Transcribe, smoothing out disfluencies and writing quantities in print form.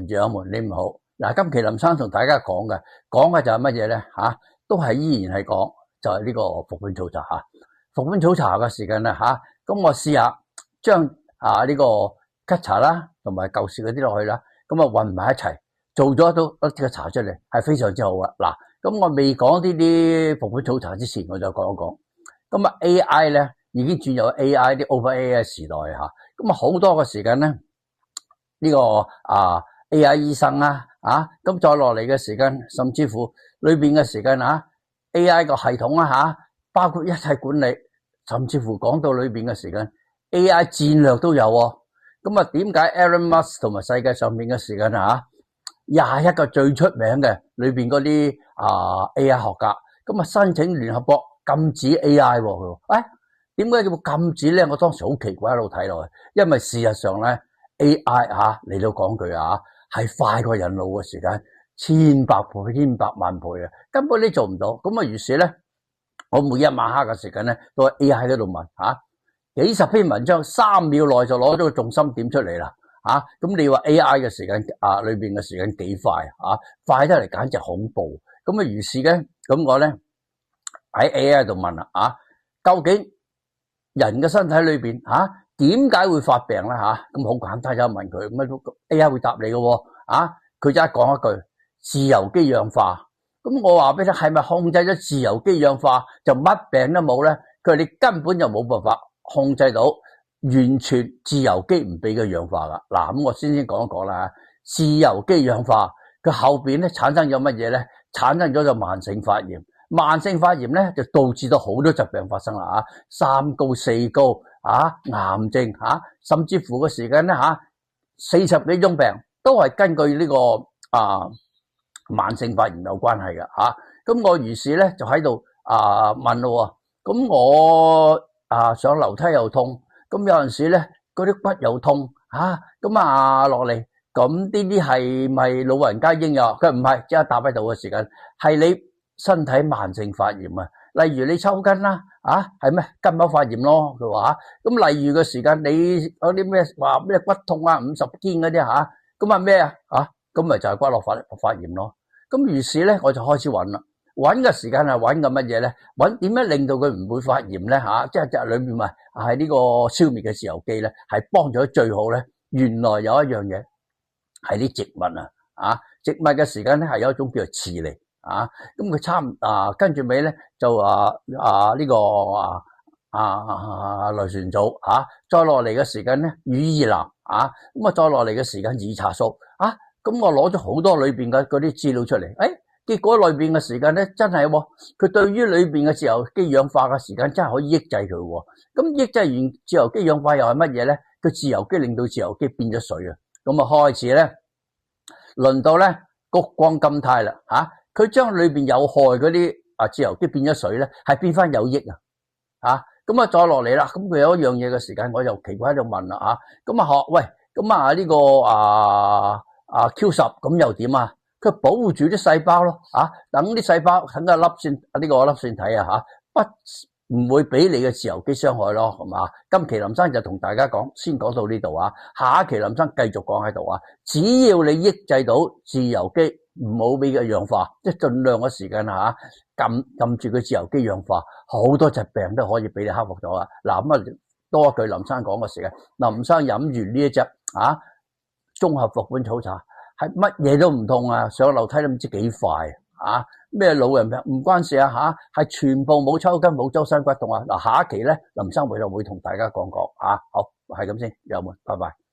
掌門你唔好。嗱，今期林生同大家講嘅就係乜嘢咧？都係依然係講就係呢個復本草茶吓。復本草茶嘅時間咧咁我試下將呢個吉茶啦同埋舊時嗰啲落去啦，咁啊混埋一齊做咗一啲嘅茶出嚟，係非常之好嘅。嗱，咁我未講呢啲復本草茶之前，我就講一講。咁啊 AI 咧已經轉入 AI 啲 OpenAI 時代吓，咁啊好多嘅時間咧呢個AI 醫生咁再落嚟嘅時間，甚至乎裏邊嘅時間AI 個系統包括一切管理，甚至乎講到裏邊嘅時間 AI 戰略都有喎。咁啊點解 Elon Musk 同埋世界上面嘅時間21個最出名嘅裏邊嗰啲AI 學家，咁啊申請聯合國禁止 AI 喎。點解叫禁止咧？我當時好奇怪喺度睇落去，因為事實上咧 AI 嚟到講句係快過人腦嘅時間千百倍、千百萬倍啊，根本你做唔到。咁啊於是咧，我每一晚黑嘅時間咧都喺 AI 喺度問幾十篇文章3秒內就攞咗個重心點出嚟啦。咁你話 AI 嘅時間裏邊嘅時間幾快快得嚟簡直恐怖。咁啊於是咧，咁我咧喺 AI 度問啦究竟人嘅身體裏邊點解會發病咧咁好簡單，就問佢，咁 AI 會答你嘅佢就一講一句自由基氧化。咁我話俾你聽，係咪控制咗自由基氧化就乜病都冇咧？佢話你根本就冇辦法控制到完全自由基唔俾佢氧化噶。嗱，咁我先講一講啦。自由基氧化佢後邊咧產生咗乜嘢咧？產生咗就慢性發炎。慢性發炎咧就導致到好多疾病發生啦三高四高癌症甚至乎個時間咧40幾種病都係根據呢個慢性發炎有關係嘅咁我於是咧就喺度問咯，咁我上樓梯又痛，咁有陣時咧嗰啲骨又痛咁落嚟，咁呢啲係咪老人家應有？佢唔係，即刻答喺度嘅時間係你身體慢性發炎例如你抽筋啦係咩筋膜發炎咯。佢話咁例如嘅時間你有啲咩話咩骨痛50肩嗰啲咁咩咁咪就係骨骼發炎咯。咁於是咧我就開始揾啦，揾嘅時間係揾緊乜嘢咧？揾點樣令到佢唔會發炎咧即係裏面咪係呢個消滅嘅自由基咧，係幫咗最好咧。原來有一樣嘢係啲植物植物嘅時間咧係有一種叫做刺嚟咁佢跟住尾咧就呢個類旋藻再落嚟嘅時間咧羽衣藍咁再落嚟嘅時間兒茶素咁我攞咗好多裏邊嘅嗰啲資料出嚟，結果裏邊嘅時間咧真係佢對於裏邊嘅自由基氧化嘅時間真係可以抑制佢咁抑制完自由基氧化又係乜嘢咧？佢自由基令到自由基變咗水咁開始咧輪到咧谷胱甘肽啦佢將裏邊有害嗰啲自由基變咗水咧，係變翻有益咁再落嚟啦。咁佢有一樣嘢嘅時間，我就奇怪喺度問啦咁喂，咁呢個Q10咁又點佢保護住啲細胞咯等啲細胞等個粒線呢個粒線體唔會俾你嘅自由基傷害咯，係嘛？今期林生就同大家先講到呢度下一期林生繼續講喺度只要你抑制到自由基唔好俾佢氧化，即係盡量嘅時間撳住佢自由基氧化，好多疾病都可以俾你克服咗嗱，咁多一句林生講嘅時間，林生飲完呢一隻綜合復本草茶係乜嘢都唔痛上樓梯都唔知幾快咩老人病唔關事係全部冇抽筋冇周身骨痛嗱，下一期咧林生會同大家講好係咁先，友們拜拜。